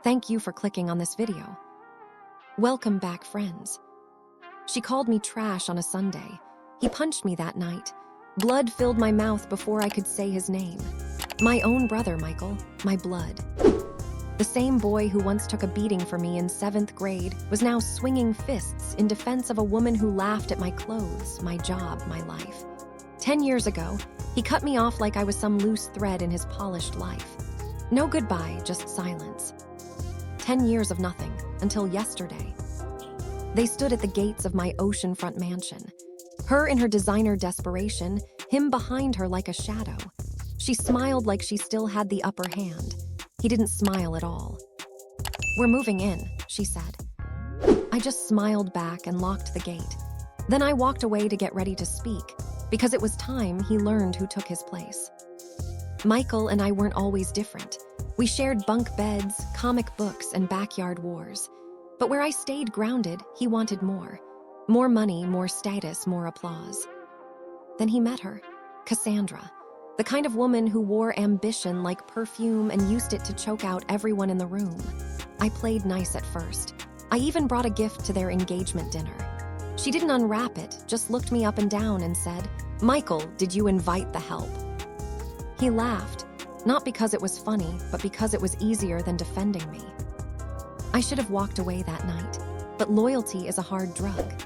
Thank you for clicking on this video. Welcome back, friends. She called me trash on a Sunday. He punched me that night. Blood filled my mouth before I could say his name. My own brother, Michael, my blood. The same boy who once took a beating for me in 7th grade was now swinging fists in defense of a woman who laughed at my clothes, my job, my life. 10 years ago, he cut me off like I was some loose thread in his polished life. No goodbye, just silence. 10 years of nothing, until yesterday. They stood at the gates of my oceanfront mansion. Her in her designer desperation, him behind her like a shadow. She smiled like she still had the upper hand. He didn't smile at all. "We're moving in," she said. I just smiled back and locked the gate. Then I walked away to get ready to speak, because it was time he learned who took his place. Michael and I weren't always different. We shared bunk beds, comic books, and backyard wars. But where I stayed grounded, he wanted more. More money, more status, more applause. Then he met her, Cassandra. The kind of woman who wore ambition like perfume and used it to choke out everyone in the room. I played nice at first. I even brought a gift to their engagement dinner. She didn't unwrap it, just looked me up and down and said, "Michael, did you invite the help?" He laughed, not because it was funny, but because it was easier than defending me. I should have walked away that night, but loyalty is a hard drug.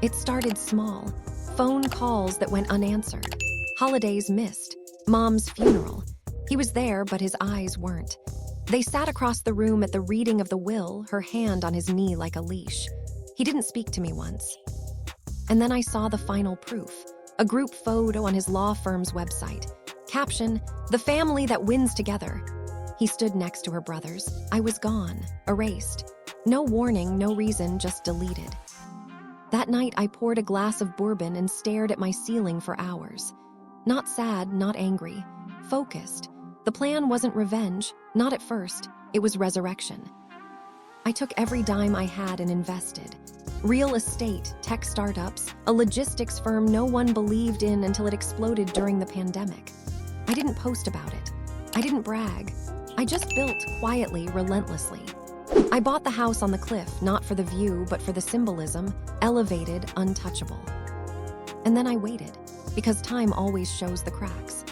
It started small, phone calls that went unanswered. Holidays missed, Mom's funeral. He was there, but his eyes weren't. They sat across the room at the reading of the will, her hand on his knee like a leash. He didn't speak to me once. And then I saw the final proof, a group photo on his law firm's website. Caption, "The family that wins together." He stood next to her brothers. I was gone, erased. No warning, no reason, just deleted. That night, I poured a glass of bourbon and stared at my ceiling for hours. Not sad, not angry, focused. The plan wasn't revenge, not at first, it was resurrection. I took every dime I had and invested. Real estate, tech startups, a logistics firm no one believed in until it exploded during the pandemic. I didn't post about it. I didn't brag. I just built quietly, relentlessly. I bought the house on the cliff, not for the view, but for the symbolism, elevated, untouchable. And then I waited, because time always shows the cracks.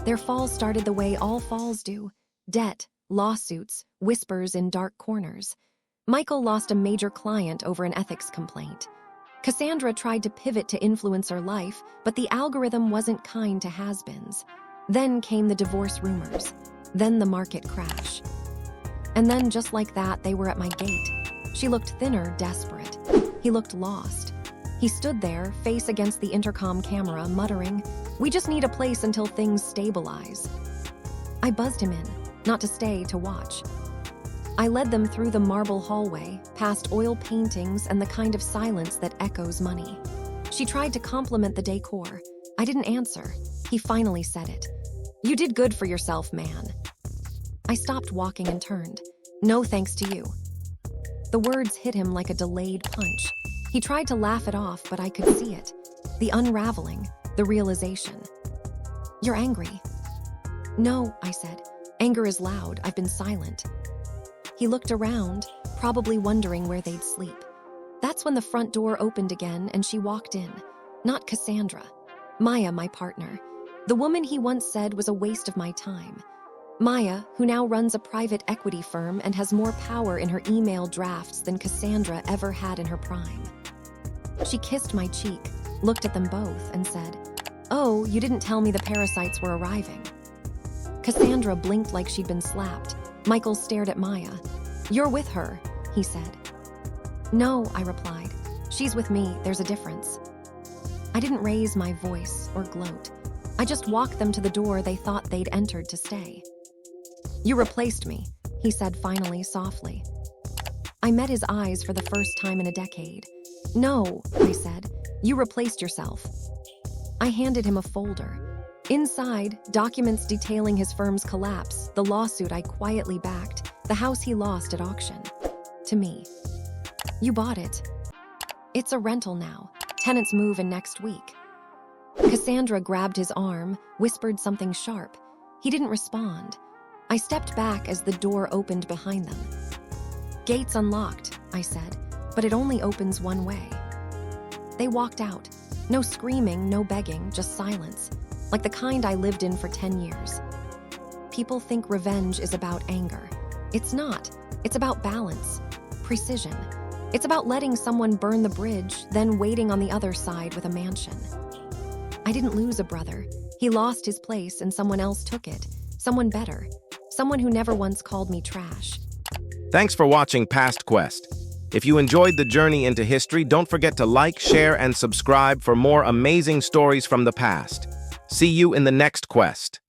Their fall started the way all falls do. Debt, lawsuits, whispers in dark corners. Michael lost a major client over an ethics complaint. Cassandra tried to pivot to influencer life, but the algorithm wasn't kind to has-beens. Then came the divorce rumors. Then the market crash. And then, just like that, they were at my gate. She looked thinner, desperate. He looked lost. He stood there, face against the intercom camera, muttering, "We just need a place until things stabilize." I buzzed him in, not to stay, to watch. I led them through the marble hallway, past oil paintings and the kind of silence that echoes money. She tried to compliment the decor. I didn't answer. He finally said it. "You did good for yourself, man." I stopped walking and turned. "No thanks to you." The words hit him like a delayed punch. He tried to laugh it off, but I could see it. The unraveling, the realization. "You're angry." "No," I said. "Anger is loud. I've been silent." He looked around, probably wondering where they'd sleep. That's when the front door opened again and she walked in. Not Cassandra. Maya, my partner. The woman he once said was a waste of my time. Maya, who now runs a private equity firm and has more power in her email drafts than Cassandra ever had in her prime. She kissed my cheek, looked at them both, and said, "Oh, you didn't tell me the parasites were arriving." Cassandra blinked like she'd been slapped. Michael stared at Maya. "You're with her," he said. "No," I replied. "She's with me, there's a difference." I didn't raise my voice or gloat. I just walked them to the door they thought they'd entered to stay. "You replaced me," he said finally, softly. I met his eyes for the first time in a decade. "No," I said, "you replaced yourself." I handed him a folder. Inside, documents detailing his firm's collapse, the lawsuit I quietly backed, the house he lost at auction. To me. "You bought it." "It's a rental now. Tenants move in next week." Cassandra grabbed his arm, whispered something sharp. He didn't respond. I stepped back as the door opened behind them. "Gates unlocked," I said, "but it only opens one way." They walked out. No screaming, no begging, just silence, like the kind I lived in for 10 years. People think revenge is about anger. It's not. It's about balance, precision. It's about letting someone burn the bridge, then waiting on the other side with a mansion. I didn't lose a brother. He lost his place and someone else took it. Someone better. Someone who never once called me trash. Thanks for watching PastQuest. If you enjoyed the journey into history, don't forget to like, share, and subscribe for more amazing stories from the past. See you in the next quest.